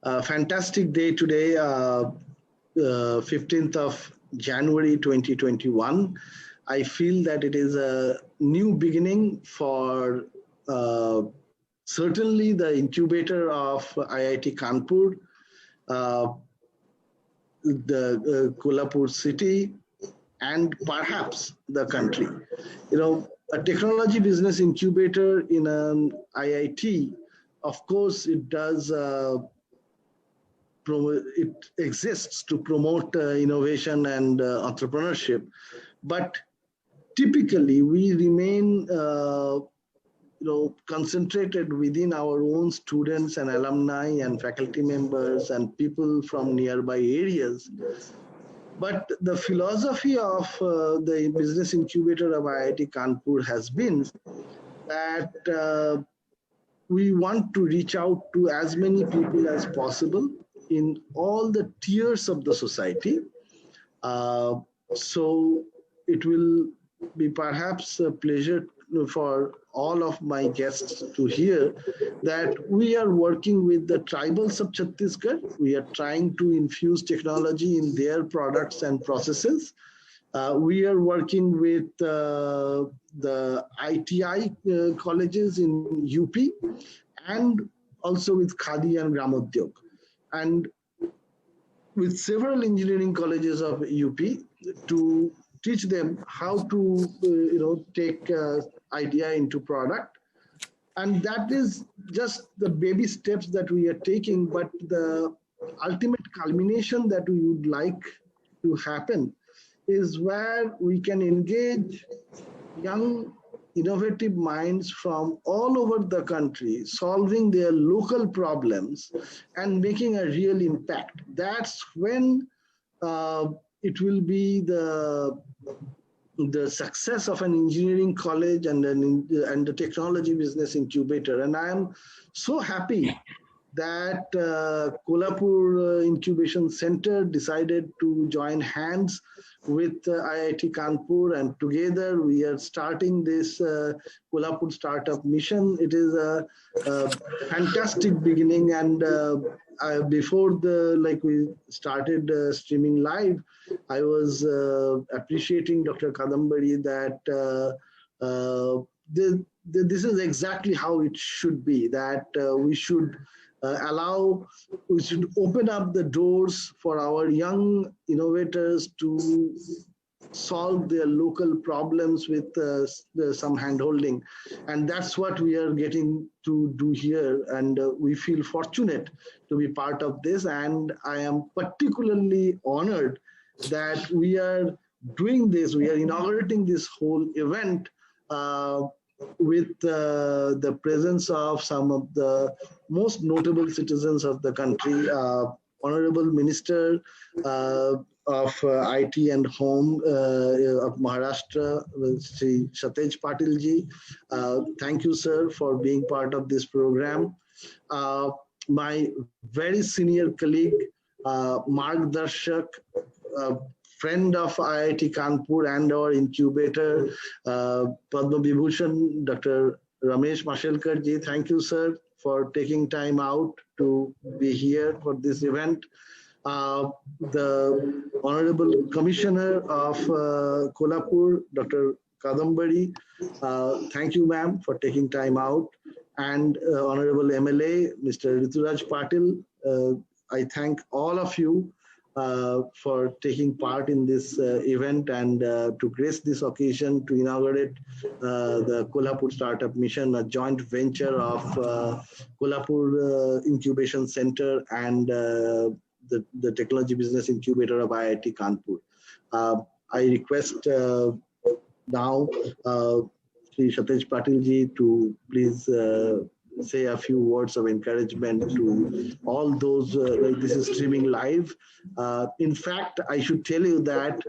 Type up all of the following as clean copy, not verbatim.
Fantastic day today, 15th of January 2021. I feel that it is a new beginning for certainly the incubator of IIT Kanpur, uh, the Kolhapur city, and perhaps the country. A technology business incubator in an IIT, of course, it exists to promote innovation and entrepreneurship, but typically we remain concentrated within our own students and alumni and faculty members and people from nearby areas. But the philosophy of the business incubator of IIT Kanpur has been that we want to reach out to as many people as possible in all the tiers of the society. So it will be perhaps a pleasure for all of my guests to hear that we are working with the tribals of Chhattisgarh. We are trying to infuse technology in their products and processes. We are working with the ITI colleges in UP and also with Khadi and Gramodyog, and with several engineering colleges of UP to teach them how to take idea into product. And that is just the baby steps that we are taking, but the ultimate culmination that we would like to happen is where we can engage young innovative minds from all over the country, solving their local problems and making a real impact. That's when it will be the success of an engineering college and the technology business incubator. And I am so happy that Kolhapur Incubation Center decided to join hands with IIT Kanpur, and together we are starting this Kolhapur Startup Mission. It is a fantastic beginning, and before we started streaming live, I was appreciating Dr. Kadambari that this is exactly how it should be, that we should we should open up the doors for our young innovators to solve their local problems with some handholding. And that's what we are getting to do here. And we feel fortunate to be part of this. And I am particularly honored that we are doing this. We are inaugurating this whole event with the presence of some of the most notable citizens of the country, Honorable Minister of IT and Home of Maharashtra, Sri Satej Patil ji. Thank you, sir, for being part of this program. My very senior colleague, Mark Darshak, friend of IIT Kanpur and our incubator, Padma Vibhushan, Dr. Ramesh Mashelkar ji. Thank you, sir, for taking time out to be here for this event. The Honorable Commissioner of Kolhapur, Dr. Kadambari, thank you, ma'am, for taking time out. And Honorable MLA, Mr. Rituraj Patil, I thank all of you for taking part in this event and to grace this occasion to inaugurate the Kolhapur Startup Mission, a joint venture of Kolhapur Incubation Center and the Technology Business Incubator of IIT Kanpur. I request now Sri Satej Patil ji to please say a few words of encouragement to all those, this is streaming live. In fact, I should tell you that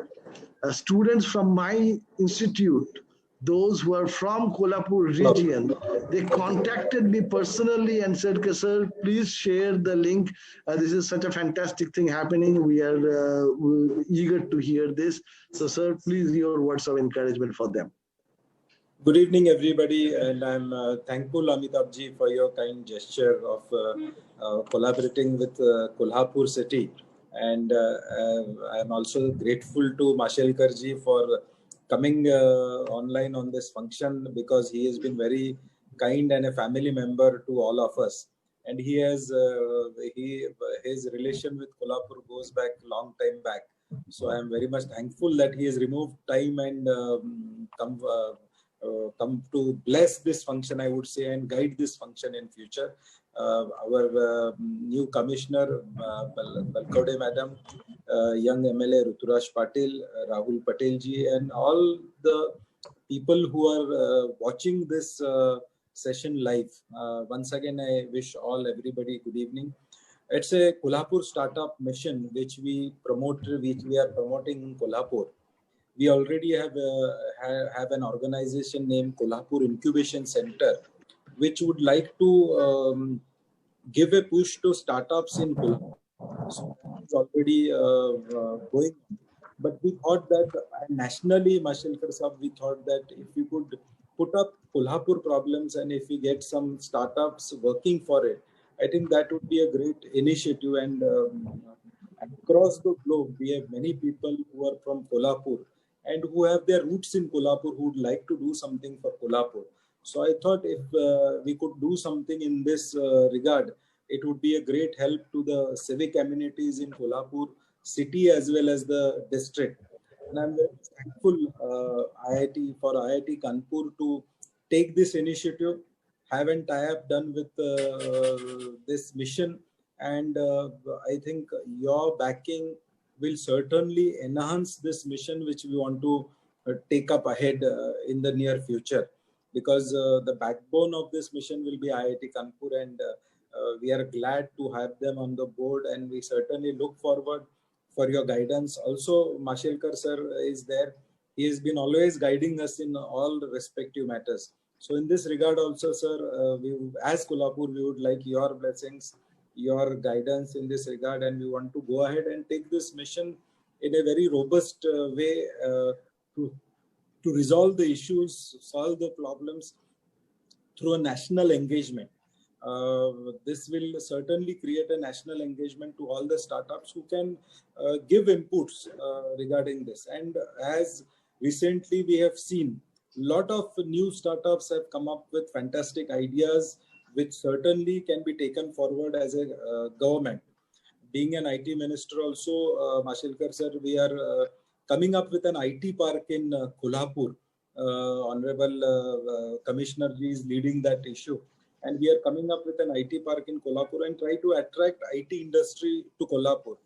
students from my institute, those who are from Kolhapur region, they contacted me personally and said, sir, please share the link. This is such a fantastic thing happening. We're eager to hear this. So, sir, please, your words of encouragement for them. Good evening, everybody, and I'm thankful, Amitabh ji, for your kind gesture of collaborating with Kolhapur city. And I'm also grateful to Mashelkar ji for coming online on this function, because he has been very kind and a family member to all of us. And he has his relation with Kolhapur goes back long time back. So I'm very much thankful that he has removed time and come to bless this function, I would say, and guide this function in future. Our new commissioner, Balkode madam, young MLA Ruturaj Patil, Rahul Patel ji, and all the people who are watching this session live. Once again, I wish everybody good evening. It's a Kolhapur startup mission which we are promoting in Kolhapur. We already have an organization named Kolhapur Incubation Center, which would like to give a push to startups in Kolhapur. So it's already going. But we thought that nationally, Mashelkar Sahab, we thought that if we could put up Kolhapur problems and if we get some startups working for it, I think that would be a great initiative. And across the globe, we have many people who are from Kolhapur and who have their roots in Kolhapur who would like to do something for Kolhapur. So I thought if we could do something in this regard, it would be a great help to the civic communities in Kolhapur city as well as the district. And I'm very thankful for IIT Kanpur to take this initiative, have an tie-up done with this mission, and I think your backing will certainly enhance this mission which we want to take up ahead in the near future, because the backbone of this mission will be IIT Kanpur, and we are glad to have them on the board, and we certainly look forward for your guidance. Also, Mashelkar sir is there. He has been always guiding us in all respective matters. So in this regard also, sir, as Kolhapur, we would like your blessings, your guidance in this regard, and we want to go ahead and take this mission in a very robust way to resolve the issues, solve the problems through a national engagement. This will certainly create a national engagement to all the startups who can give inputs regarding this. And as recently we have seen, a lot of new startups have come up with fantastic ideas which certainly can be taken forward as a government. Being an IT minister also, Mashelkar sir, we are coming up with an IT park in Kolhapur. Honorable Commissioner ji is leading that issue. And we are coming up with an IT park in Kolhapur and try to attract IT industry to Kolhapur.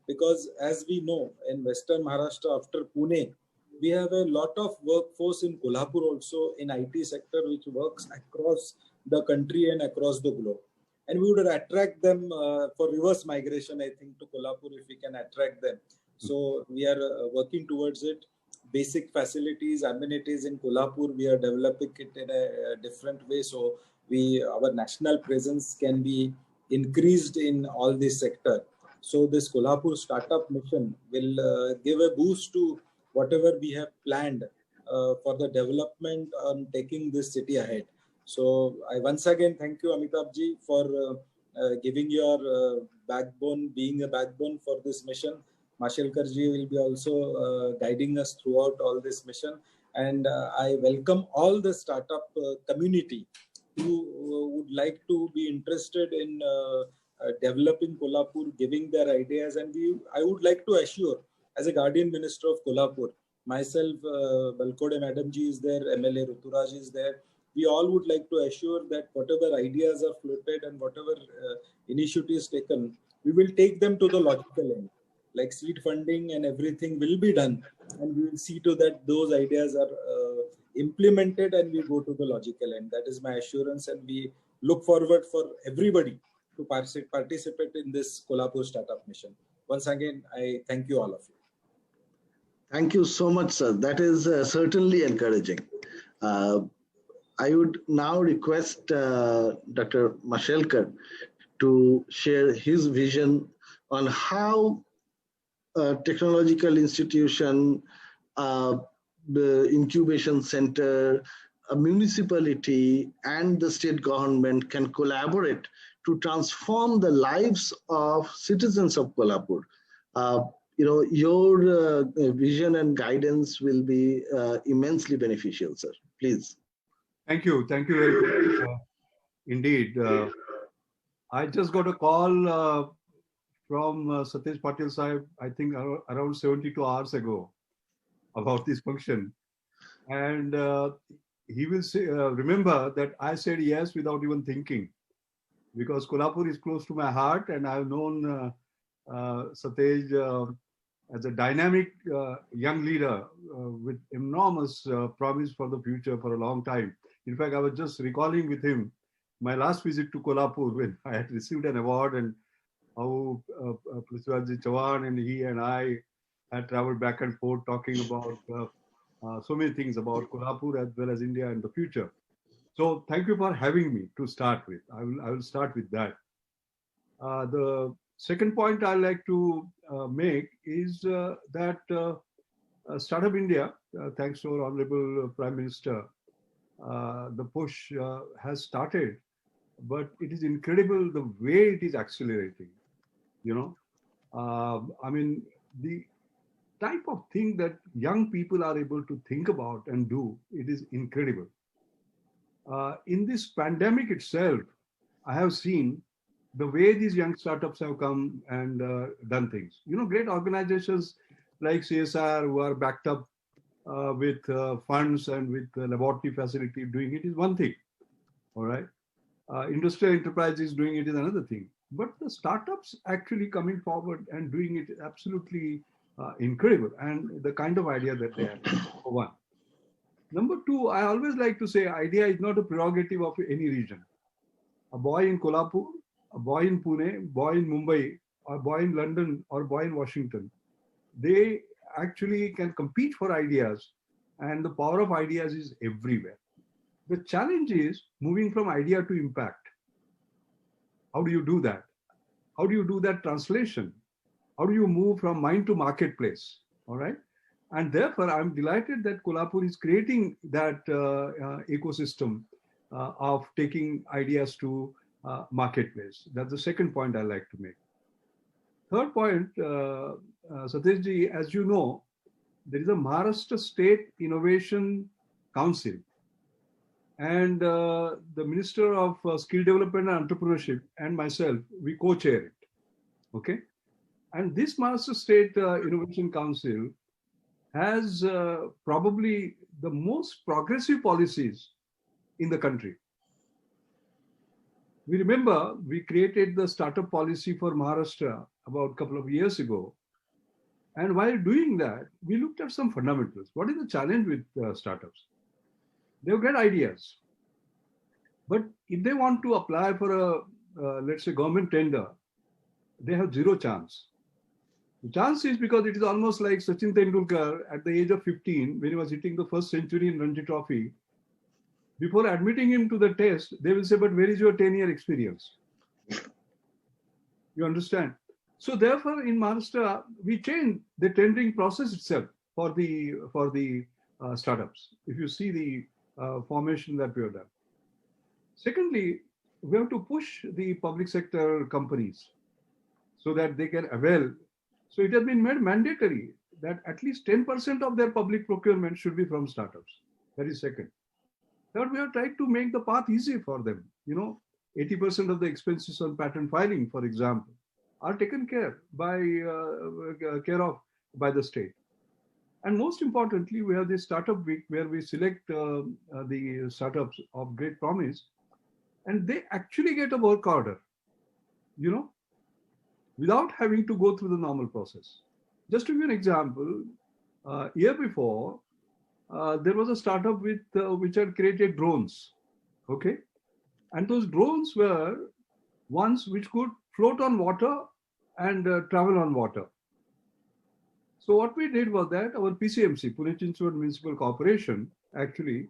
Because as we know, in Western Maharashtra after Pune, we have a lot of workforce in Kolhapur also in IT sector, which works across the country and across the globe. And we would attract them for reverse migration, I think, to Kolhapur if we can attract them. So we are working towards it. Basic facilities, amenities in Kolhapur, we are developing it in a different way. So our national presence can be increased in all this sector. So this Kolhapur startup mission will give a boost to whatever we have planned for the development on taking this city ahead. So I once again thank you, Amitabh ji, for giving your backbone, being a backbone for this mission. Mashelkar ji will be also guiding us throughout all this mission. And I welcome all the startup community who would like to be interested in developing Kolhapur, giving their ideas. And I would like to assure, as a guardian minister of Kolhapur, myself, Balkode Madam ji is there, MLA Ruturaj is there. We all would like to assure that whatever ideas are floated and whatever initiatives taken, we will take them to the logical end. Like seed funding and everything will be done, and we will see to that those ideas are implemented and we go to the logical end. That is my assurance, and we look forward for everybody to participate in this Kolhapur startup mission. Once again, I thank you all of you. Thank you so much, sir. That is certainly encouraging. I would now request Dr. Mashelkar to share his vision on how a technological institution, the incubation center, a municipality and the state government can collaborate to transform the lives of citizens of Kolhapur. Your vision and guidance will be immensely beneficial, sir. Please. Thank you very much. Indeed, I just got a call from Satish Patil Sahib, I think around 72 hours ago, about this function. And he will say, remember that I said yes without even thinking, because Kolhapur is close to my heart, and I've known Satish as a dynamic young leader with enormous promise for the future for a long time. In fact, I was just recalling with him my last visit to Kolhapur when I had received an award, and how Prithviraj Chavan and he and I had traveled back and forth talking about so many things about Kolhapur as well as India and the future. So thank you for having me to start with. I will start with that. The second point I'd like to make is that Startup India, thanks to our Honorable Prime Minister, the push has started, but it is incredible the way it is accelerating. I mean, the type of thing that young people are able to think about and do, it is incredible. In this pandemic itself, I have seen the way these young startups have come and done things. Great organizations like CSR who are backed up with funds and with laboratory facility doing it is one thing, all right? Industrial enterprises doing it is another thing. But the startups actually coming forward and doing it is absolutely incredible, and the kind of idea that they have, number one. Number two, I always like to say idea is not a prerogative of any region. A boy in Kolhapur, a boy in Pune, a boy in Mumbai, or a boy in London, or a boy in Washington, they actually can compete for ideas, and the power of ideas is everywhere. The challenge is moving from idea to impact. How do you do that? How do you do that translation? How do you move from mind to marketplace? All right. And therefore, I'm delighted that Kolhapur is creating that ecosystem of taking ideas to marketplace. That's the second point I like to make. Third point, Satishji, as you know, there is a Maharashtra State Innovation Council, and the Minister of Skill Development and Entrepreneurship and myself, we co-chair it, okay? And this Maharashtra State Innovation Council has probably the most progressive policies in the country. We remember we created the startup policy for Maharashtra about a couple of years ago. And while doing that, we looked at some fundamentals. What is the challenge with startups? They've got ideas. But if they want to apply for a, let's say, government tender, they have zero chance. The chance is because it is almost like Sachin Tendulkar at the age of 15, when he was hitting the first century in Ranji Trophy. Before admitting him to the test, they will say, but where is your 10-year experience? You understand? So therefore, in Maharashtra, we changed the tendering process itself for the startups. If you see the formation that we have done. Secondly, we have to push the public sector companies so that they can avail. So it has been made mandatory that at least 10% of their public procurement should be from startups. That is second. Third, we have tried to make the path easy for them. 80% of the expenses on patent filing, for example, are taken care of by the state. And most importantly, we have this startup week where we select the startups of great promise, and they actually get a work order, without having to go through the normal process. Just to give you an example, year before, there was a startup which had created drones, okay? And those drones were ones which could float on water and travel on water. So what we did was that our PCMC, Pune Chinchwad Municipal Corporation, actually,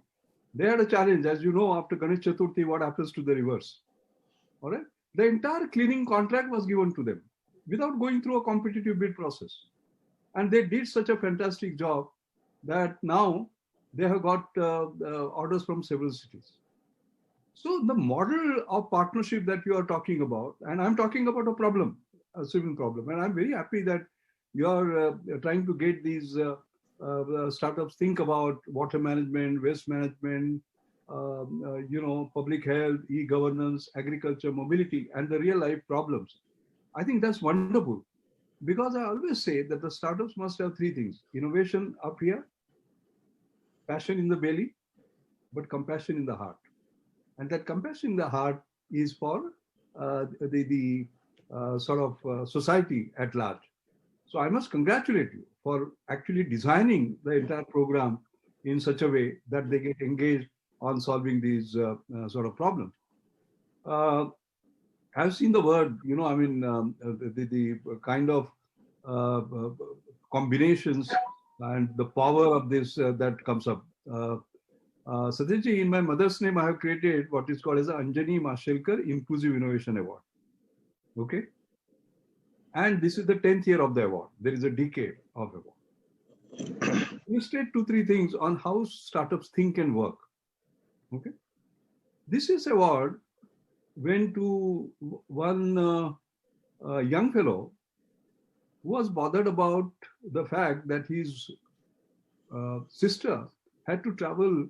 they had a challenge. As you know, after Ganesh Chaturthi, what happens to the rivers? All right? The entire cleaning contract was given to them without going through a competitive bid process. And they did such a fantastic job that now they have got orders from several cities. So the model of partnership that you are talking about, and I'm talking about a problem, a civil problem, and I'm very happy that you are trying to get these startups think about water management, waste management, public health, e-governance, agriculture, mobility, and the real life problems. I think that's wonderful, because I always say that the startups must have three things: innovation up here, passion in the belly, but compassion in the heart. And that compassion in the heart is for the society at large. So I must congratulate you for actually designing the entire program in such a way that they get engaged on solving these sort of problems. I've seen the word, the kind of combinations and the power of this that comes up. Satyaji, in my mother's name, I have created what is called as the Anjani Mashelkar Inclusive Innovation Award. Okay. And this is the 10th year of the award. There is a decade of award. You state 2-3 things on how startups think and work. Okay. This is award went to one young fellow who was bothered about the fact that his sister had to travel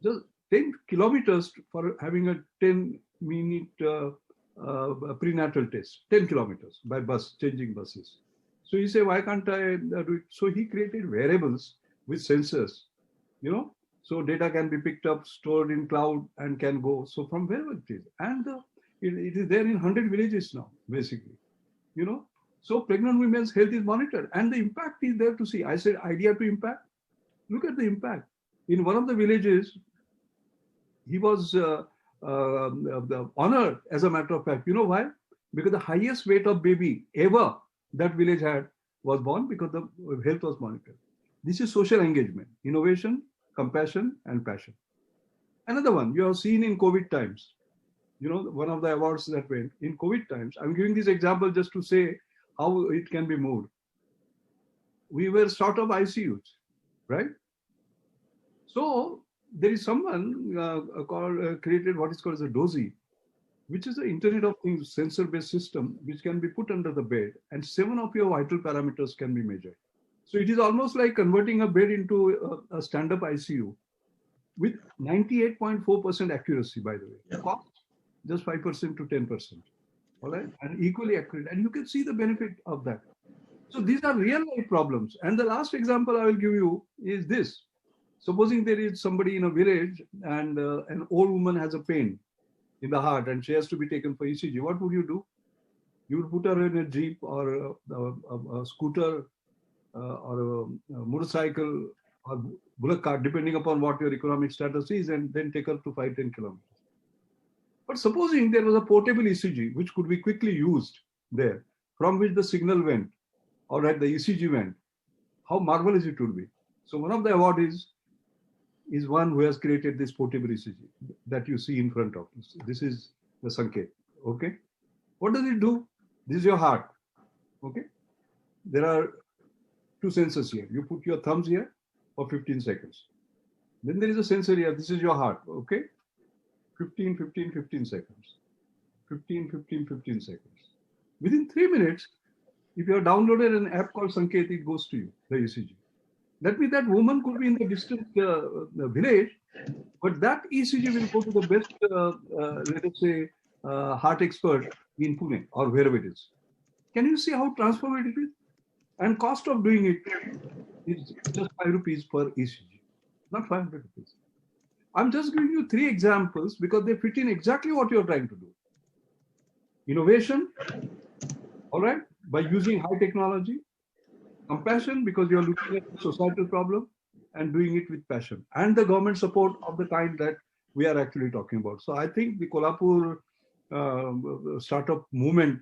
just 10 kilometers for having a 10-minute prenatal test, 10 kilometers by bus, changing buses. So he said, why can't I do it? So he created wearables with sensors, so data can be picked up, stored in cloud, and can go. So from wherever it is. And it is there in 100 villages now, basically, So pregnant women's health is monitored, and the impact is there to see. I said idea to impact. Look at the impact. In one of the villages, he was honored, as a matter of fact. You know why? Because the highest weight of baby ever that village had was born because the health was monitored. This is social engagement, innovation, compassion, and passion. Another one you have seen in COVID times. One of the awards that went in COVID times. I'm giving this example just to say how it can be moved. We were sort of ICUs, right? So there is someone created what is called as a DOSI, which is the Internet of Things sensor-based system, which can be put under the bed, and 7 of your vital parameters can be measured. So it is almost like converting a bed into a stand-up ICU with 98.4% accuracy, by the way. Cost just 5% to 10%. All right, and equally accurate, and you can see the benefit of that. So these are real-life problems. And the last example I will give you is this. Supposing there is somebody in a village and an old woman has a pain in the heart and she has to be taken for ECG. What would you do? You would put her in a jeep or a scooter or a motorcycle or bullock cart, depending upon what your economic status is, and then take her to 5-10 kilometers. But supposing there was a portable ECG which could be quickly used there, from which the signal went, all right, the ECG went, how marvelous it would be. So one of the awards is one who has created this portable ECG that you see in front of us. This is the Sanket, okay? What does it do? This is your heart, okay? There are 2 sensors here. You put your thumbs here for 15 seconds. Then there is a sensor here. This is your heart, okay? 15, 15, 15 seconds. 15, 15, 15 seconds. Within 3 minutes, if you have downloaded an app called Sanket, it goes to you, the ECG. That means that woman could be in the distant village, but that ECG will go to the best, let us say, heart expert in Pune or wherever it is. Can you see how transformative it is? And cost of doing it is just 5 rupees per ECG, not 500 rupees. I'm just giving you 3 examples because they fit in exactly what you're trying to do. Innovation, all right, by using high technology. Compassion, because you're looking at the societal problem and doing it with passion. And the government support of the kind that we are actually talking about. So I think the Kolhapur startup movement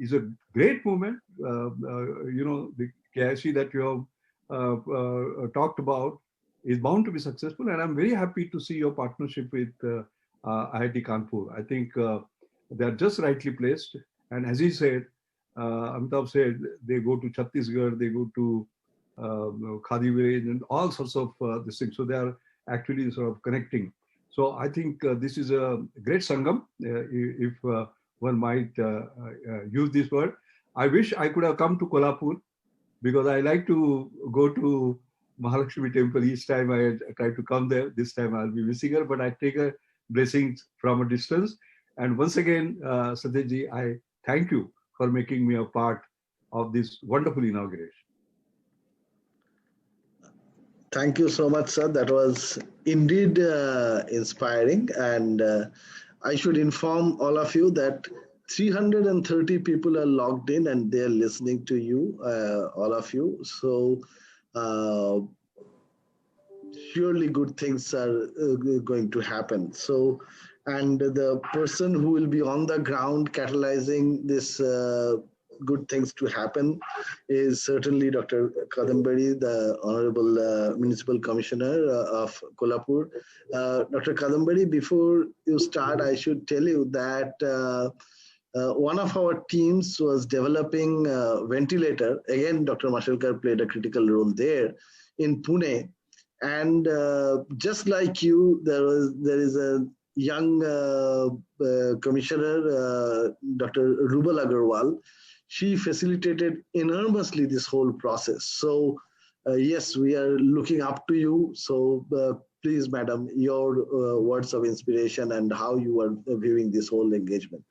is a great movement. The KIC that you have talked about is bound to be successful. And I'm very happy to see your partnership with IIT Kanpur. I think they are just rightly placed. And as he said, Amitabh said, they go to Chhattisgarh, they go to Khadi village, and all sorts of this thing. So they are actually sort of connecting. So I think this is a great Sangam, if one might use this word. I wish I could have come to Kolhapur, because I like to go to Mahalakshmi temple each time I try to come there. This time I'll be missing her, but I take her blessings from a distance. And once again, Satyaji, I thank you for making me a part of this wonderful inauguration. Thank you so much, sir. That was indeed inspiring. And I should inform all of you that 330 people are logged in and they're listening to you, all of you. So surely good things are going to happen. So, and the person who will be on the ground catalyzing this good things to happen is certainly Dr. Kadambari, the Honorable Municipal Commissioner of Kolhapur. Dr. Kadambari, before you start, I should tell you that one of our teams was developing a ventilator. Again, Dr. Mashelkar played a critical role there in Pune. And just like you, there is a young commissioner, Dr. Rubal Agarwal. She facilitated enormously this whole process. So yes, we are looking up to you. So please, madam, your words of inspiration and how you are viewing this whole engagement.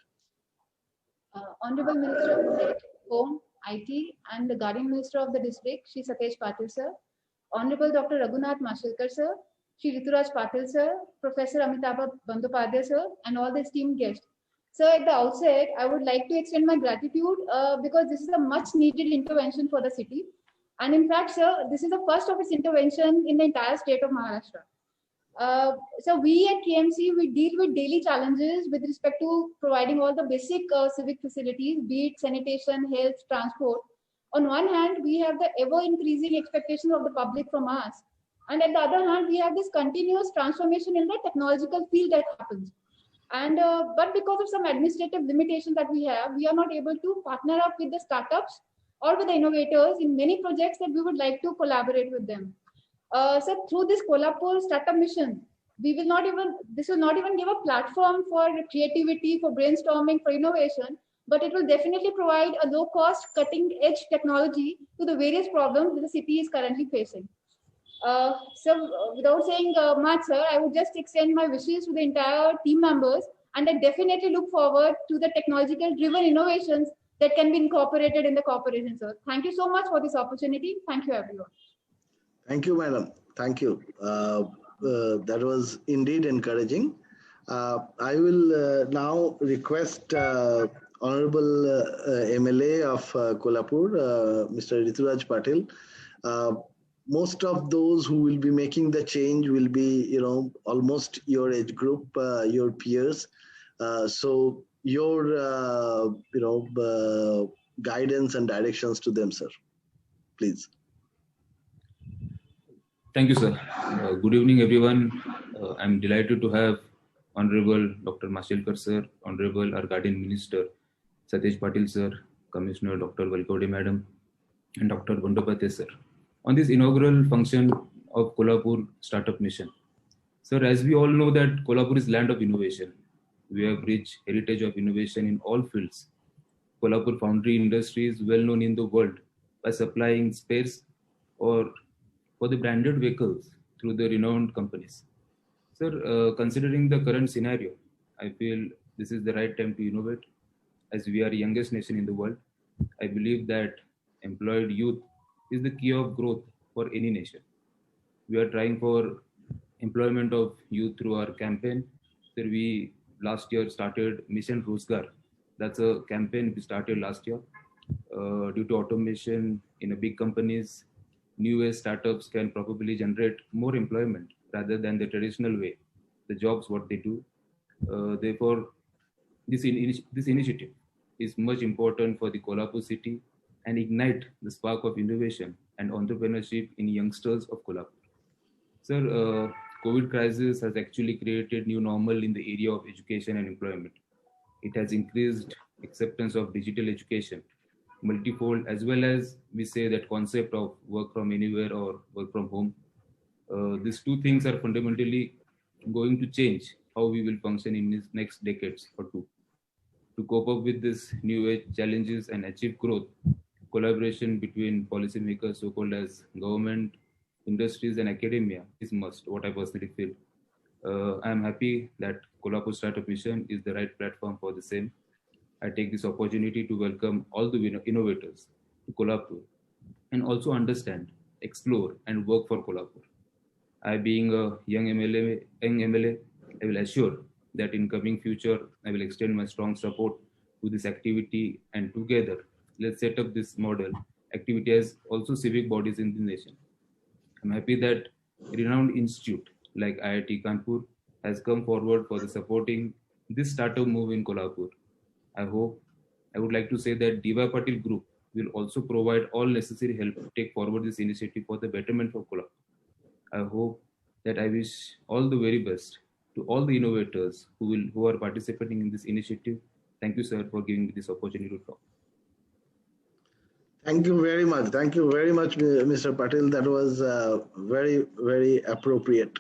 Honorable Minister of State, Home, IT, and the Guardian Minister of the District, Shri Satesh Patil sir, Honorable Dr. Raghunath Mashelkar sir, Shri Rituraj Patil sir, Professor Amitabh Bandyopadhyay sir, and all the esteemed guests. So at the outset, I would like to extend my gratitude because this is a much needed intervention for the city. And in fact, sir, this is the first of its intervention in the entire state of Maharashtra. So we at KMC, we deal with daily challenges with respect to providing all the basic civic facilities, be it sanitation, health, transport. On one hand, we have the ever increasing expectations of the public from us. And at the other hand, we have this continuous transformation in the technological field that happens. And but because of some administrative limitations that we have, we are not able to partner up with the startups or with the innovators in many projects that we would like to collaborate with them. So through this Kolhapur Startup Mission, this will not even give a platform for creativity, for brainstorming, for innovation, but it will definitely provide a low-cost, cutting-edge technology to the various problems that the city is currently facing. So without saying much, sir, I would just extend my wishes to the entire team members, and I definitely look forward to the technological-driven innovations that can be incorporated in the corporation, sir. Thank you so much for this opportunity. Thank you, everyone. Thank you, madam. Thank you. That was indeed encouraging. I will now request Honorable MLA of Kolhapur, Mr. Rituraj Patil. Most of those who will be making the change will be, almost your age group, your peers. So your, guidance and directions to them, sir. Please. Thank you, sir. Good evening, everyone. I'm delighted to have Honorable Dr. Mashelkar, sir, Honorable our Guardian Minister, Satesh Patil, sir, Commissioner Dr. Valkode, madam, and Dr. Bandyopadhyay, sir, on this inaugural function of Kolhapur Startup Mission. Sir, as we all know that Kolhapur is land of innovation. We have rich heritage of innovation in all fields. Kolhapur foundry industry is well known in the world by supplying spares or for the branded vehicles through the renowned companies. Sir, considering the current scenario, I feel this is the right time to innovate. As we are the youngest nation in the world, I believe that employed youth is the key of growth for any nation. We are trying for employment of youth through our campaign. So we last year started Mission Rozgar. That's a campaign we started last year. Due to automation in a big companies, new age startups can probably generate more employment rather than the traditional way, the jobs what they do. Therefore, this initiative is much important for the Kolhapur city and ignite the spark of innovation and entrepreneurship in youngsters of Kolhapur. Sir, COVID crisis has actually created new normal in the area of education and employment. It has increased acceptance of digital education multifold, as well as we say that concept of work from anywhere or work from home. These two things are fundamentally going to change how we will function in these next decades or two. To cope up with this new age challenges and achieve growth, collaboration between policymakers, so-called as government, industries, and academia is must, what I personally feel. I am happy that Kolhapur Startup Mission is the right platform for the same. I take this opportunity to welcome all the innovators to Kolhapur and also understand, explore, and work for Kolhapur. I, being a young MLA, I will assure that in coming future, I will extend my strong support to this activity, and together, let's set up this model activity as also civic bodies in the nation. I'm happy that renowned institute like IIT Kanpur has come forward for the supporting this startup move in Kolhapur. I would like to say that DY Patil Group will also provide all necessary help to take forward this initiative for the betterment of Kolhapur. I hope that I wish all the very best to all the innovators who are participating in this initiative. Thank you, sir, for giving me this opportunity to talk. Thank you very much. Thank you very much, Mr. Patil. That was very, very appropriate.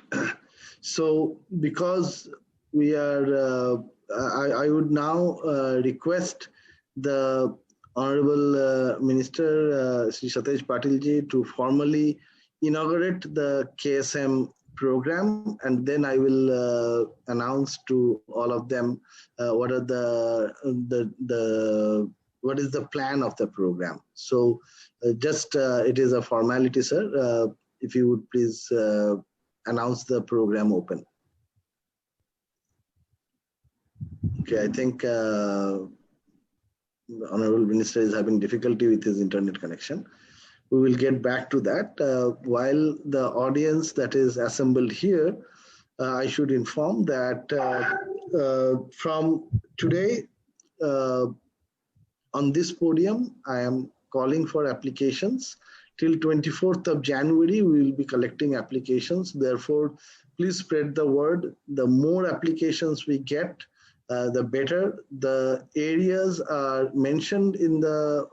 So, because we are, I would now request the Honorable Minister, Sri Satesh Patilji, to formally inaugurate the KSM program, and then I will announce to all of them what are what is the plan of the program. So it is a formality, sir. If you would please announce the program open. Okay, I think the Honorable Minister is having difficulty with his internet connection. We will get back to that. While the audience that is assembled here, I should inform that from today, on this podium, I am calling for applications. Till 24th of January, we will be collecting applications. Therefore, please spread the word. The more applications we get, the better. The areas are mentioned in the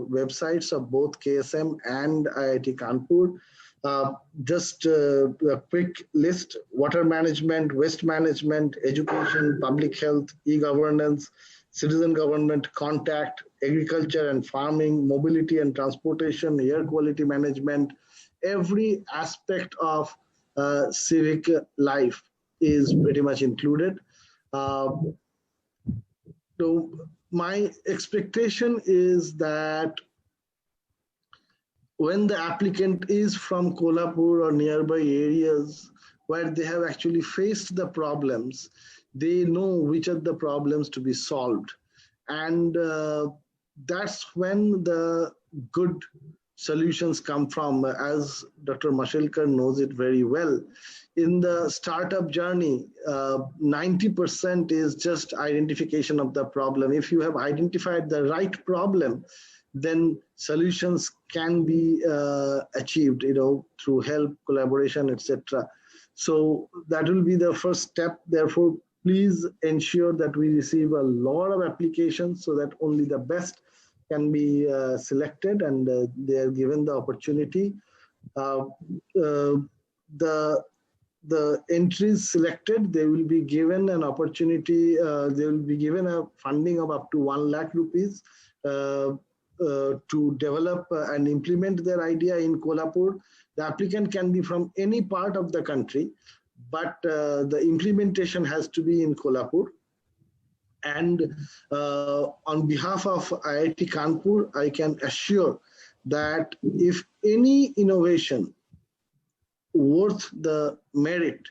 websites of both KSM and IIT Kanpur. Just a quick list: water management, waste management, education, public health, e-governance, citizen government, contact, agriculture and farming, mobility and transportation, air quality management. Every aspect of civic life is pretty much included. So my expectation is that when the applicant is from Kolhapur or nearby areas where they have actually faced the problems, they know which are the problems to be solved. And that's when the good solutions come from, as Dr. Mashelkar knows it very well. In the startup journey, 90% is just identification of the problem. If you have identified the right problem, then solutions can be achieved, through help, collaboration, etc. So that will be the first step. Therefore, please ensure that we receive a lot of applications so that only the best can be selected and they are given the opportunity. The entries selected, they will be given an opportunity, they will be given a funding of up to 1 lakh rupees to develop and implement their idea in Kolhapur. The applicant can be from any part of the country, but the implementation has to be in Kolhapur. And on behalf of IIT Kanpur, I can assure that if any innovation worth the merit,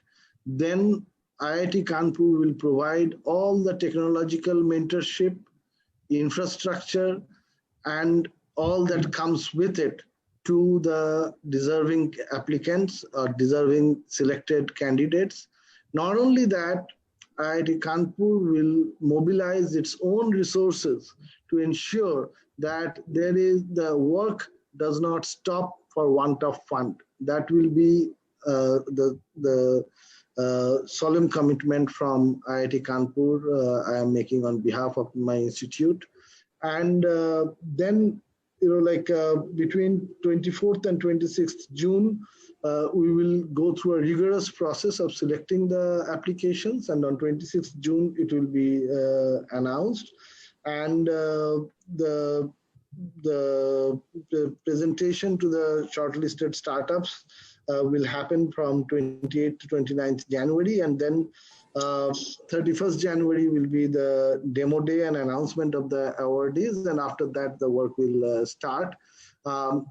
then IIT Kanpur will provide all the technological mentorship, infrastructure, and all that comes with it to the deserving applicants or deserving selected candidates. Not only that, IIT Kanpur will mobilize its own resources to ensure that the work does not stop for want of fund. That will be the solemn commitment from IIT Kanpur I am making on behalf of my institute. And then, between 24th and 26th June, we will go through a rigorous process of selecting the applications, and on 26th June it will be announced. And the presentation to the shortlisted startups will happen from 28th to 29th January, and then 31st January will be the demo day and announcement of the awardees, and after that the work will start. Now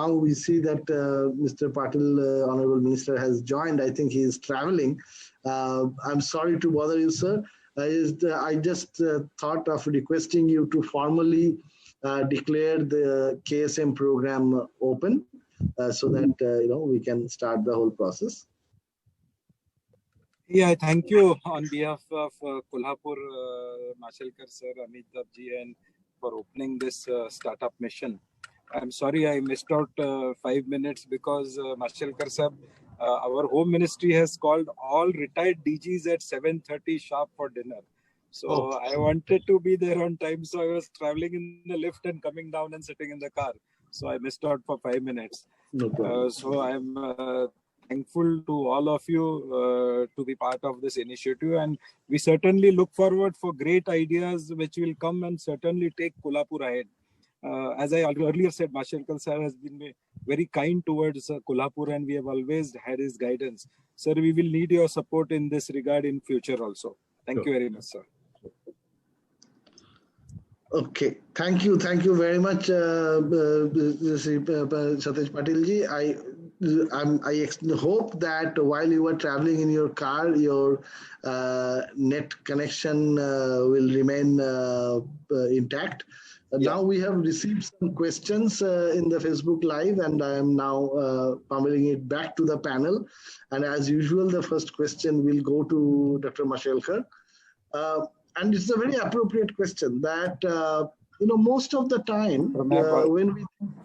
we see that Mr. Patil, Honorable Minister, has joined. I think he is traveling. I'm sorry to bother you, sir. I just thought of requesting you to formally declare the KSM program open so that we can start the whole process. Yeah, thank you on behalf of Kolhapur, Mashelkar sir, Amitabh ji, and for opening this startup mission. I'm sorry I missed out 5 minutes because Mashelkar sir, our Home Ministry has called all retired DGs at 7:30 sharp for dinner. So I wanted to be there on time. So I was traveling in the lift and coming down and sitting in the car. So I missed out for 5 minutes. No problem. So I'm thankful to all of you to be part of this initiative, and we certainly look forward for great ideas which will come and certainly take Kolhapur ahead. As I earlier said, Mashelkar sir has been very kind towards Kolhapur, and we have always had his guidance. Sir, we will need your support in this regard in future also. Thank you very much, sir. Okay, thank you very much, Satesh Patil ji. I hope that while you were traveling in your car, your net connection will remain intact. Now we have received some questions in the Facebook Live, and I am now pummeling it back to the panel. And as usual, the first question will go to Dr. Mashelkar. And it's a very appropriate question that, most of the time when we think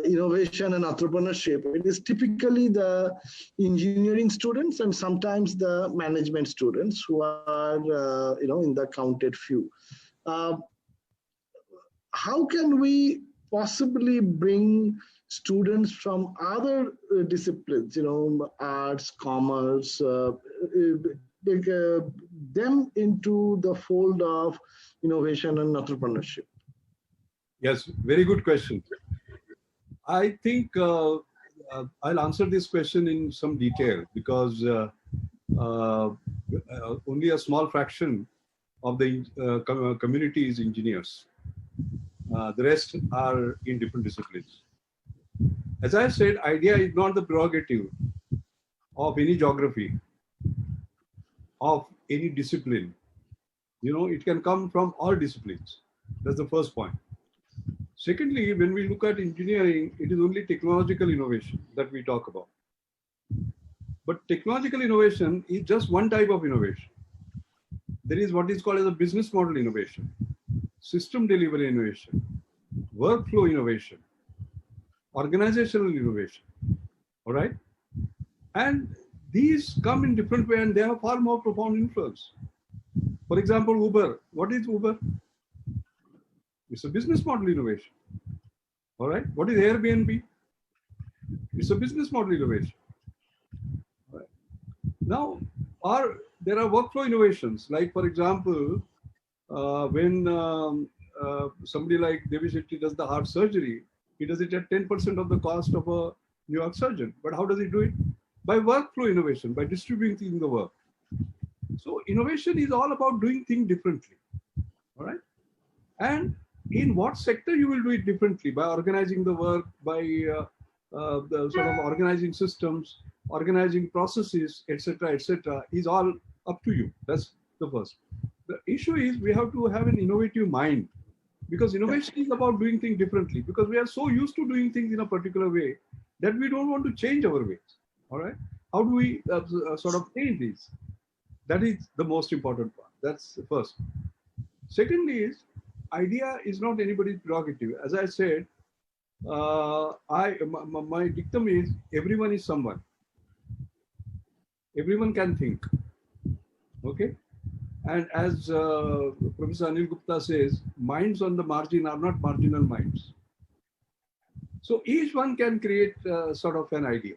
innovation and entrepreneurship, it is typically the engineering students and sometimes the management students who are, in the counted few. How can we possibly bring students from other disciplines, arts, commerce, them into the fold of innovation and entrepreneurship? Yes, very good question. I think I'll answer this question in some detail because only a small fraction of the community is engineers. The rest are in different disciplines. As I said, idea is not the prerogative of any geography, of any discipline. It can come from all disciplines. That's the first point. Secondly, when we look at engineering, it is only technological innovation that we talk about. But technological innovation is just one type of innovation. There is what is called as a business model innovation, system delivery innovation, workflow innovation, organizational innovation. All right? And these come in different ways and they have far more profound influence. For example, Uber. What is Uber? It's a business model innovation. All right. What is Airbnb? It's a business model innovation. All right. Now, there are workflow innovations. Like, for example, when somebody like Devi Shetty does the heart surgery, he does it at 10% of the cost of a New York surgeon. But how does he do it? By workflow innovation, by distributing the work. So innovation is all about doing things differently. All right. And in what sector you will do it differently, by organizing the work, by the sort of organizing systems, organizing processes, etc., is all up to you. That's the first. The issue is we have to have an innovative mind, because innovation is about doing things differently, because we are so used to doing things in a particular way that we don't want to change our ways. All right. How do we sort of change these? That is the most important part. That's the first. Secondly is, idea is not anybody's prerogative. As I said, my dictum is everyone is someone. Everyone can think. Okay. And as Professor Anil Gupta says, minds on the margin are not marginal minds. So each one can create sort of an idea.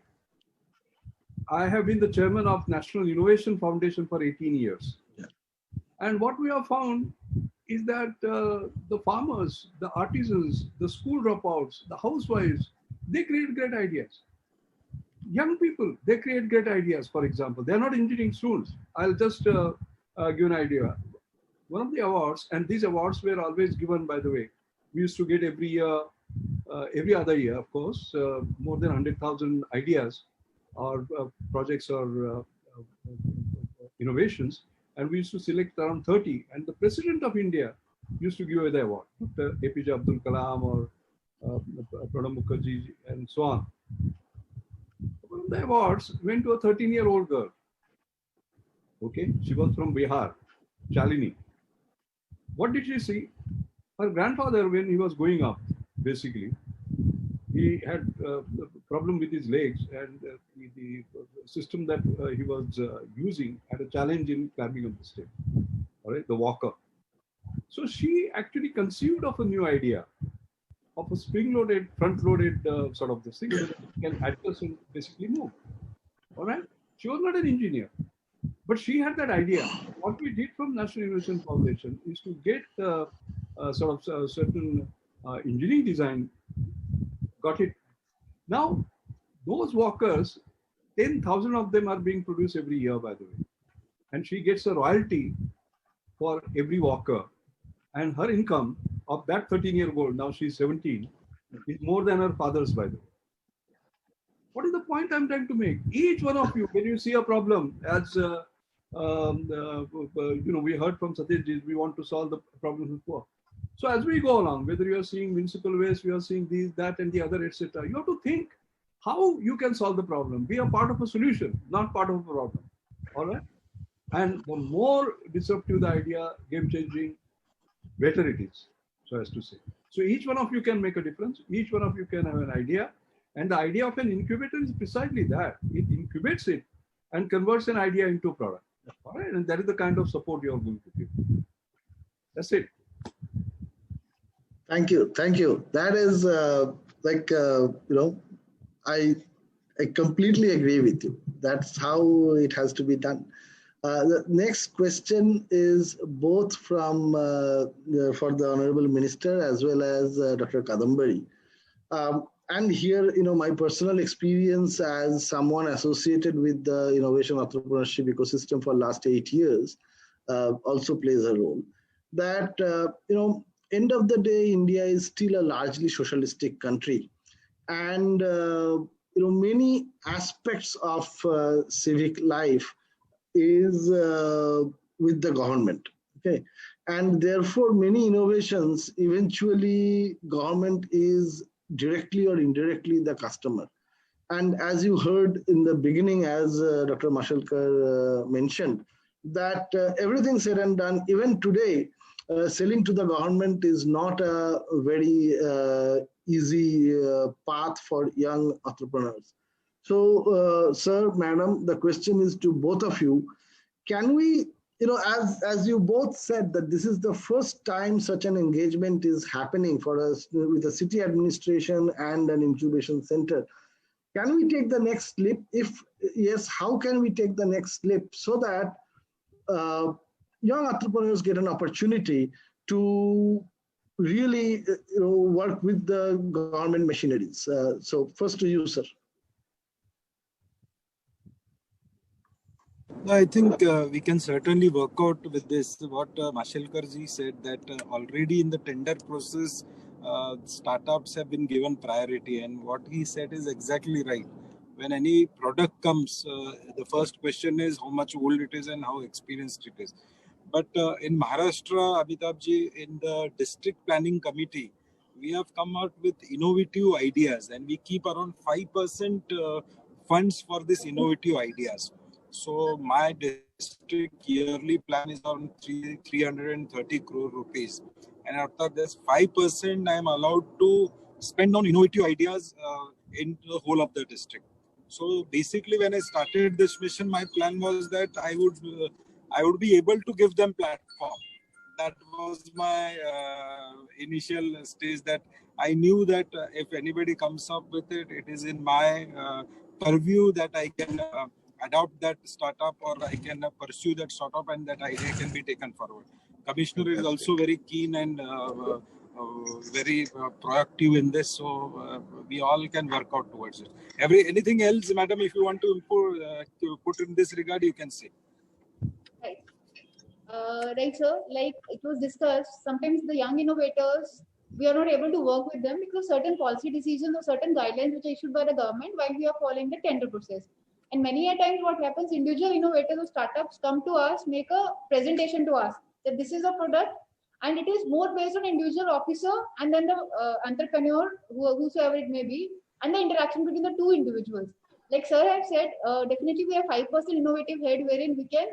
I have been the chairman of National Innovation Foundation for 18 years. Yeah. And what we have found is that the farmers, the artisans, the school dropouts, the housewives, they create great ideas. Young people, they create great ideas, for example. They're not engineering students. I'll just give an idea. One of the awards, and these awards were always given, by the way, we used to get every year, every other year, of course, more than 100,000 ideas or projects or innovations. And we used to select around 30. And the President of India used to give away the award, Dr. APJ Abdul Kalam or Pranab Mukherjee and so on. One of the awards went to a 13-year-old girl. Okay, she was from Bihar, Shalini. What did she see? Her grandfather, when he was going up, basically, he had a problem with his legs, and the system that he was using had a challenge in climbing up the step. All right, the walker. So she actually conceived of a new idea of a spring-loaded, front-loaded sort of this thing that can adjust and basically move. All right. She was not an engineer, but she had that idea. What we did from National Innovation Foundation is to get sort of certain engineering design. Got it. Now, those walkers, 10,000 of them are being produced every year, by the way. And she gets a royalty for every walker. And her income of that 13-year-old, now she's 17, is more than her father's, by the way. What is the point I'm trying to make? Each one of you, when you see a problem, as we heard from Satish, we want to solve the problem with poor. So as we go along, whether you are seeing municipal waste, you are seeing these, that, and the other, etc., you have to think how you can solve the problem. Be a part of a solution, not part of a problem. All right? And the more disruptive the idea, game-changing, better it is, so as to say. So each one of you can make a difference. Each one of you can have an idea. And the idea of an incubator is precisely that. It incubates it and converts an idea into a product. All right? And that is the kind of support you are going to give. That's it. Thank you. Thank you. That is I completely agree with you. That's how it has to be done. The next question is both from for the Honorable Minister as well as Dr. Kadambari. And here, my personal experience as someone associated with the innovation entrepreneurship ecosystem for last 8 years also plays a role. That, end of the day, India is still a largely socialistic country. And, many aspects of civic life is with the government. Okay. And therefore, many innovations, eventually government is directly or indirectly the customer. And as you heard in the beginning, as Dr. Mashelkar mentioned, that everything said and done, even today, selling to the government is not a very easy path for young entrepreneurs. So, sir, madam, the question is to both of you. Can we, as you both said, that this is the first time such an engagement is happening for us with a city administration and an incubation center. Can we take the next leap? If yes, how can we take the next leap so that young entrepreneurs get an opportunity to really work with the government machineries? So first to you, sir. I think we can certainly work out with this. What Mashelkar ji said, that already in the tender process, startups have been given priority, and what he said is exactly right. When any product comes, the first question is how much old it is and how experienced it is. But in Maharashtra, Amitabh ji, in the district planning committee, we have come out with innovative ideas, and we keep around 5% funds for these innovative ideas. So my district yearly plan is around 330 crore rupees. And after this 5%, I am allowed to spend on innovative ideas in the whole of the district. So basically, when I started this mission, my plan was that I would be able to give them platform. That was my initial stage, that I knew that if anybody comes up with it, it is in my purview that I can adopt that startup, or I can pursue that startup, and that idea can be taken forward. Commissioner is also very keen and very proactive in this, so we all can work out towards it. Anything else, madam, if you want to put in this regard, you can say. Right. Right, sir. Like it was discussed, sometimes the young innovators, we are not able to work with them because certain policy decisions or certain guidelines which are issued by the government while we are following the tender process. And many a times what happens, individual innovators or startups come to us, make a presentation to us that this is a product, and it is more based on individual officer and then the entrepreneur, whosoever it may be, and the interaction between the two individuals. Like sir have said, definitely we have 5% innovative head wherein we can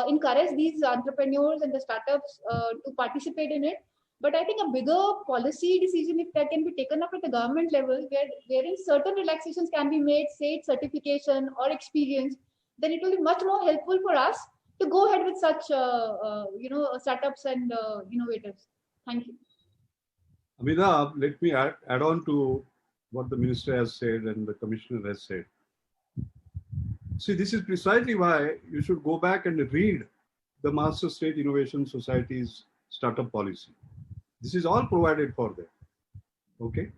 encourage these entrepreneurs and the startups to participate in it. But I think a bigger policy decision, if that can be taken up at the government level, wherein certain relaxations can be made, say it's certification or experience, then it will be much more helpful for us to go ahead with such startups and innovators. Thank you. Amitabh, let me add on to what the minister has said and the commissioner has said. See, this is precisely why you should go back and read the Master State Innovation Society's startup policy. This is all provided for them. Okay?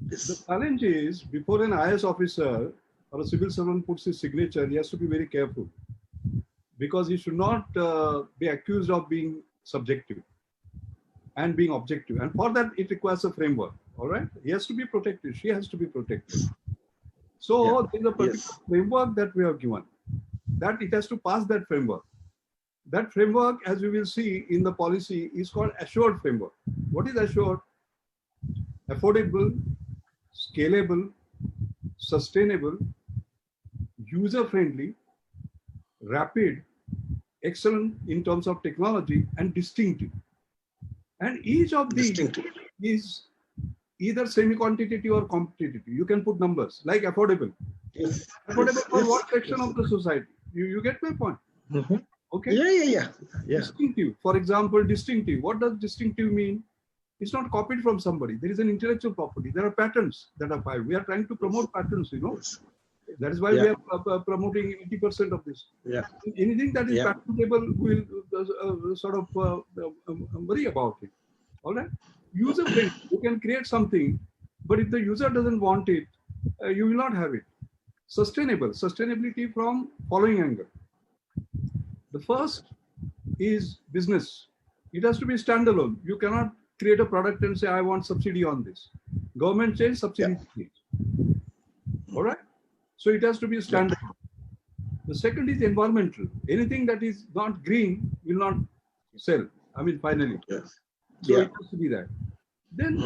Yes. The challenge is, before an IAS officer or a civil servant puts his signature, he has to be very careful, because he should not be accused of being subjective and being objective. And for that, it requires a framework. All right? He has to be protected. She has to be protected. So there's a particular framework that we have given, that it has to pass that framework. That framework, as we will see in the policy, is called assured framework. What is assured? Affordable, scalable, sustainable, user-friendly, rapid, excellent in terms of technology, and distinctive. And each of these is either semi-quantitative or competitive. You can put numbers, like affordable. Yes. Affordable for what section of the society? You get my point? Mm-hmm. Okay. Yeah. Distinctive. For example, distinctive. What does distinctive mean? It's not copied from somebody. There is an intellectual property. There are patents that are filed. We are trying to promote patents, you know. Yes. That is why we are promoting 80% of this. Yeah. Anything that is patentable, we'll worry about it. All right. User friendly. You can create something, but if the user doesn't want it, you will not have it. Sustainable. Sustainability from following angle. The first is business. It has to be standalone. You cannot create a product and say, I want subsidy on this. Government change, subsidy change. All right? So it has to be standalone. The second is environmental. Anything that is not green will not sell. I mean, finally. Yes. So it has to be that. Then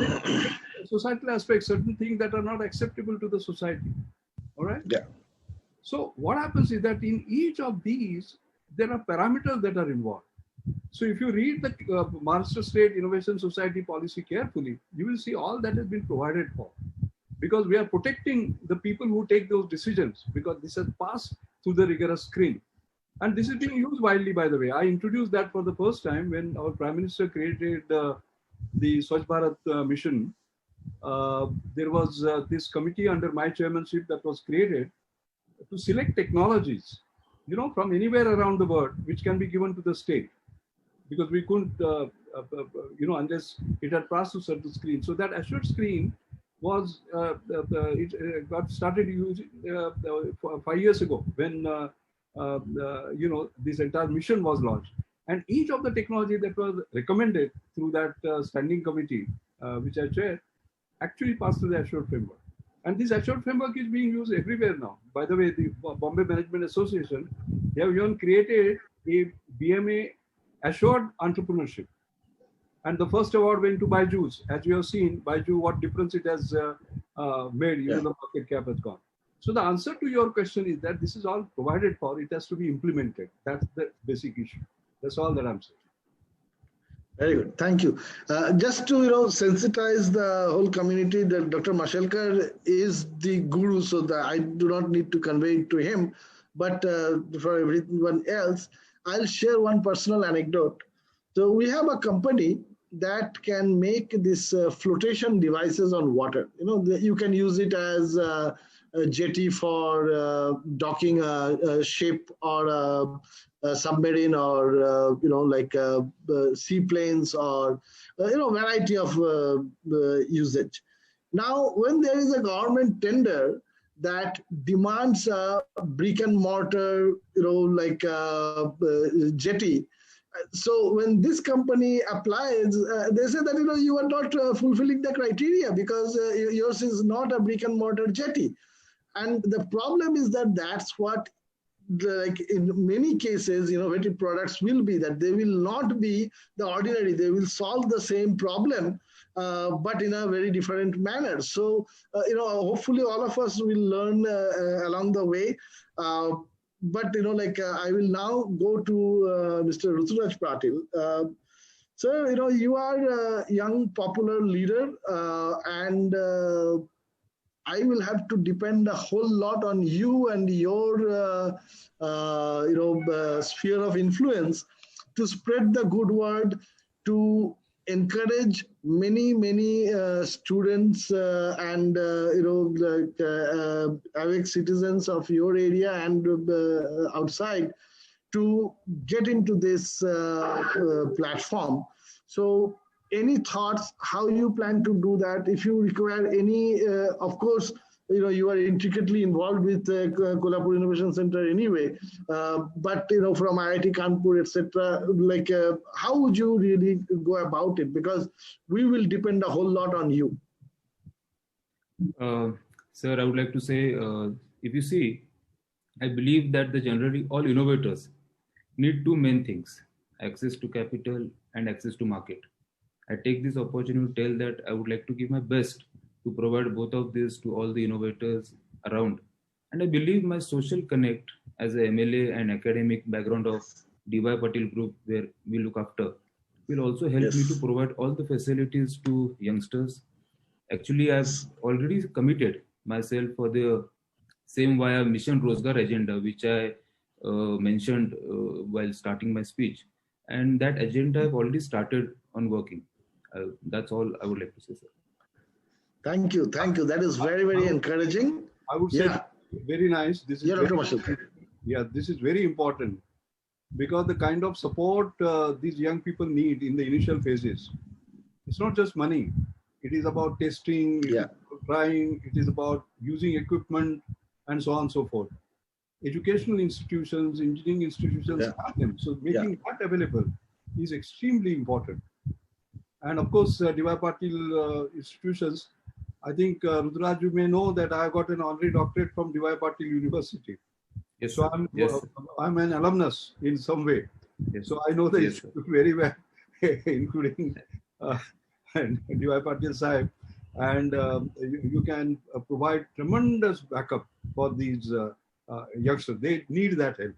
societal aspects, certain things that are not acceptable to the society. All right? Yeah. So what happens is that in each of these, there are parameters that are involved. So if you read the Master State Innovation Society policy carefully, you will see all that has been provided for. Because we are protecting the people who take those decisions, because this has passed through the rigorous screen. And this is being used widely, by the way. I introduced that for the first time when our Prime Minister created the Swachh Bharat mission. There was this committee under my chairmanship that was created to select technologies, you know, from anywhere around the world, which can be given to the state, because we couldn't, unless it had passed through certain screen. So that assured screen was, it got started using 5 years ago when, this entire mission was launched. And each of the technology that was recommended through that standing committee, which I chair, actually passed through the assured framework. And this assured framework is being used everywhere now. By the way, the Bombay Management Association, they have even created a BMA Assured Entrepreneurship. And the first award went to Byju's. As you have seen, Byju, what difference it has made, the market cap has gone. So the answer to your question is that this is all provided for, it has to be implemented. That's the basic issue. That's all that I'm saying. Very good. Thank you. Just to sensitize the whole community that Dr. Mashelkar is the guru, so that I do not need to convey it to him, but for everyone else, I'll share one personal anecdote. So we have a company that can make this flotation devices on water. You can use it as a jetty for docking a ship or a submarine, or like seaplanes, or variety of usage. Now, when there is a government tender that demands a brick and mortar, like jetty, so when this company applies, they say that you are not fulfilling the criteria because yours is not a brick and mortar jetty. And the problem is that that's what, like in many cases, innovative products will be, that they will not be the ordinary. They will solve the same problem, but in a very different manner. So, hopefully all of us will learn along the way. But, I will now go to Mr. Ruturaj Patil. Sir, you are a young, popular leader, and I will have to depend a whole lot on you and your, sphere of influence to spread the good word, to encourage many students and awake citizens of your area and outside to get into this platform. So any thoughts how you plan to do that? If you require any, of course, you are intricately involved with Kolhapur Innovation Center anyway, but from IIT Kanpur, etc., like how would you really go about it? Because we will depend a whole lot on you. Sir, I would like to say, if you see, I believe that generally all innovators need two main things: access to capital and access to market. I take this opportunity to tell that I would like to give my best to provide both of these to all the innovators around. And I believe my social connect as a MLA and academic background of DY Patil Group, where we look after, will also help me to provide all the facilities to youngsters. Actually, I've already committed myself for the same via Mission Rozgar agenda, which I mentioned while starting my speech. And that agenda I've already started on working. That's all I would like to say, sir. Thank you. That is very encouraging. I would say very nice. This is this is very important, because the kind of support these young people need in the initial phases, it's not just money. It is about testing, trying, it is about using equipment, and so on and so forth. Educational institutions, engineering institutions have them. So making that available is extremely important. And of course, DY Patil institutions, I think, Ruturaj, you may know that I got an honorary doctorate from DY Patil University. Yes, so I'm an alumnus in some way. Yes. So I know the institute very well, including DY Patil Sahib. And you can provide tremendous backup for these youngsters. They need that help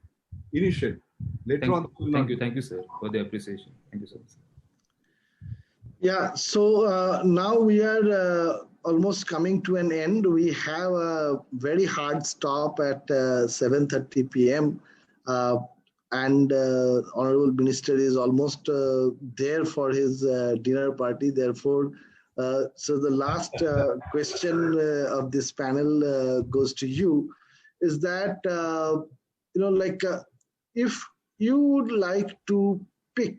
initially. Later on. Thank you, sir, for the appreciation. Thank you so much. Yeah, so now we are almost coming to an end. We have a very hard stop at 7:30 p.m. And Honorable Minister is almost there for his dinner party. Therefore, so the last question of this panel goes to you, is that, if you would like to pick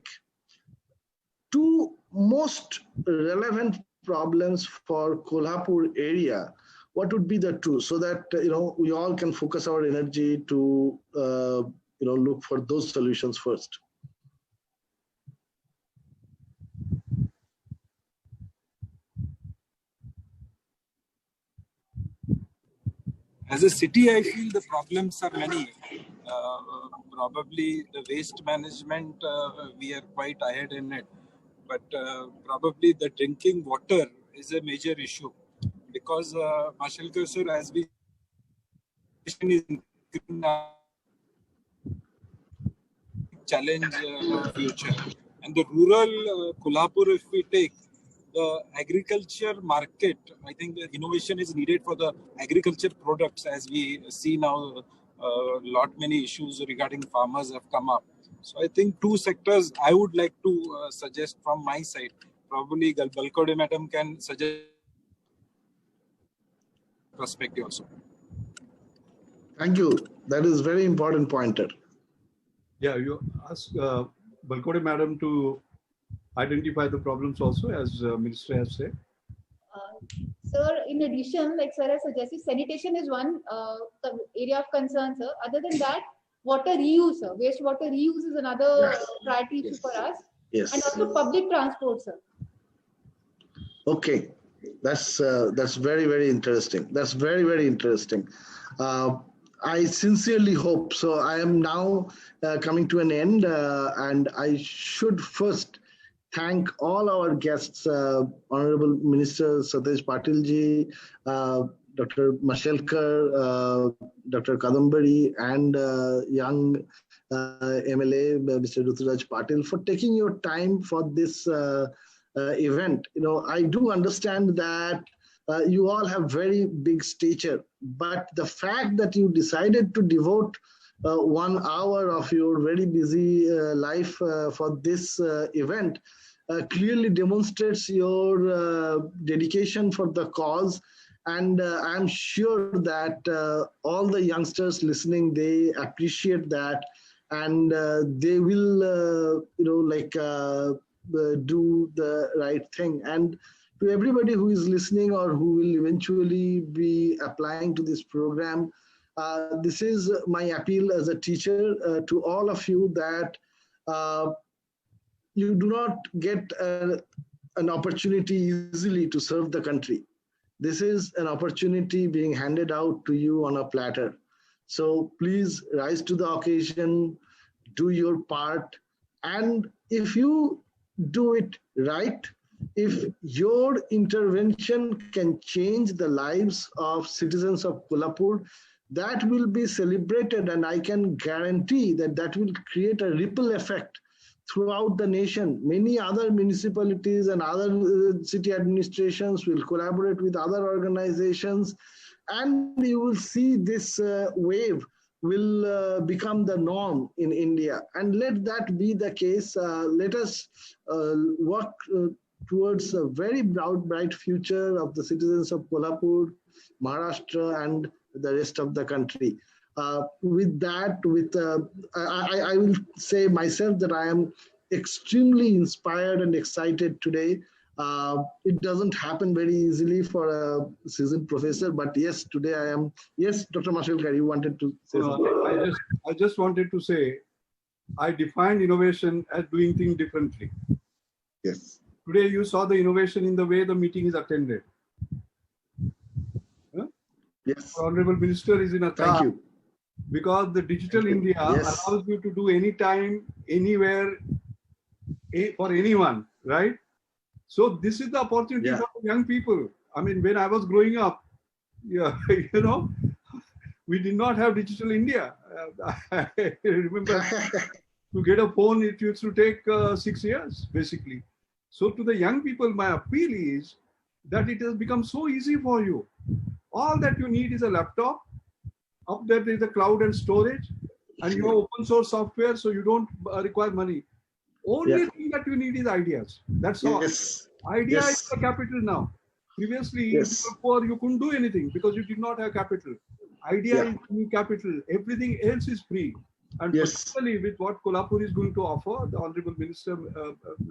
two most relevant problems for Kolhapur area, what would be the two, so that we all can focus our energy to look for those solutions first? As a city, I feel the problems are many. Probably the waste management, we are quite ahead in it. But probably the drinking water is a major issue, because Mashelkar sir, as we is challenge future. And the rural Kolhapur, if we take the agriculture market, I think the innovation is needed for the agriculture products. As we see now, many issues regarding farmers have come up. So I think two sectors I would like to suggest from my side. Probably Balkode Madam can suggest perspective also. Thank you. That is very important pointer. Yeah, you ask Balkode Madam to identify the problems also, as Minister has said. Sir, in addition, like Sir has suggested, sanitation is one area of concern, sir. Other than that, water reuse, sir. Wastewater reuse is another priority issue for us. Yes. And also public transport, sir. Okay, that's very, very interesting. That's very, very interesting. I sincerely hope so. I am now coming to an end, and I should first thank all our guests, Honorable Minister Satesh Patil ji, Dr. Mashelkar, Dr. Kadambari, and young MLA, Mr. Ruturaj Patil, for taking your time for this event. You know, I do understand that you all have very big stature, but the fact that you decided to devote 1 hour of your very busy life for this event clearly demonstrates your dedication for the cause. And I'm sure that all the youngsters listening, they appreciate that, and they will, do the right thing. And to everybody who is listening or who will eventually be applying to this program, this is my appeal as a teacher to all of you, that you do not get an opportunity easily to serve the country. This is an opportunity being handed out to you on a platter. So please rise to the occasion, do your part, and if you do it right, if your intervention can change the lives of citizens of Kolhapur, that will be celebrated, and I can guarantee that that will create a ripple effect throughout the nation. Many other municipalities and other city administrations will collaborate with other organizations, and you will see this wave will become the norm in India. And let that be the case. Let us work towards a very bright future of the citizens of Kolhapur, Maharashtra, and the rest of the country. With that, I will say myself that I am extremely inspired and excited today. It doesn't happen very easily for a seasoned professor, but yes, today I am. Yes, Dr. Mashelkar, you wanted to say something. I just wanted to say, I defined innovation as doing things differently. Yes. Today you saw the innovation in the way the meeting is attended. Huh? Yes. Our Honorable Minister is in a car. Thank you. Because the digital India allows you to do anytime, anywhere, for anyone, right? So this is the opportunity for young people. I mean, when I was growing up, we did not have digital India. I remember to get a phone, it used to take 6 years, basically. So to the young people, my appeal is that it has become so easy for you. All that you need is a laptop. Up there is the cloud and storage, and you have open source software, so you don't require money. Only thing that you need is ideas. That's all. Idea is the capital now. Previously, before you couldn't do anything because you did not have capital. Idea is new capital. Everything else is free. And particularly with what Kolhapur is going to offer, the Honorable Minister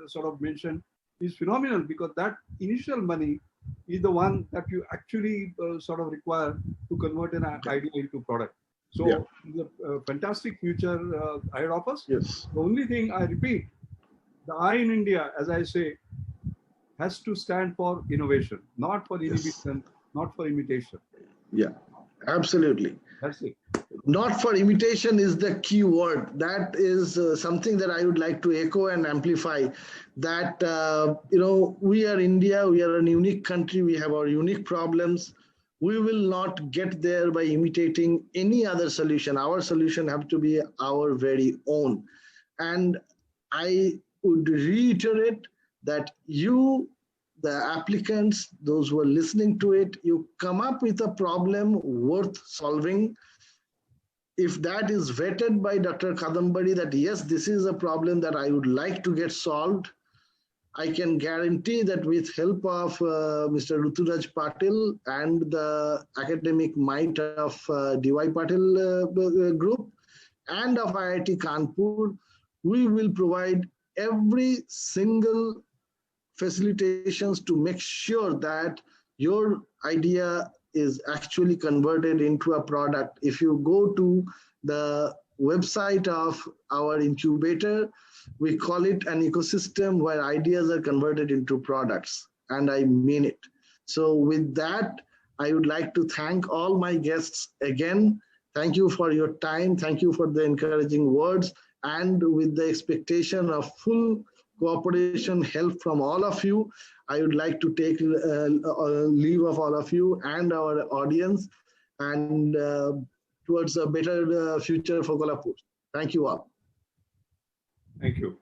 sort of mentioned, is phenomenal, because that initial money is the one that you actually sort of require to convert an idea into product. So the fantastic future ahead of us. Yes. The only thing I repeat, the I in India, as I say, has to stand for innovation, not for inhibition, not for imitation. Yeah, absolutely. That's it. Not for imitation is the key word. That is something that I would like to echo and amplify. That, we are India, we are a unique country, we have our unique problems. We will not get there by imitating any other solution. Our solution have to be our very own. And I would reiterate that you, the applicants, those who are listening to it, you come up with a problem worth solving. if that is vetted by Dr. Kadambari that yes, this is a problem that I would like to get solved, I can guarantee that with help of Mr. Ruturaj Patil and the academic might of DY Patil group and of IIT Kanpur, we will provide every single facilitations to make sure that your idea is actually converted into a product. If you go to the website of our incubator, we call it an ecosystem where ideas are converted into products, and I mean it. So with that, I would like to thank all my guests again. Thank you for your time. Thank you for the encouraging words, and with the expectation of full cooperation, help from all of you, I would like to take leave of all of you and our audience, and towards a better future for Kolhapur. Thank you all. Thank you.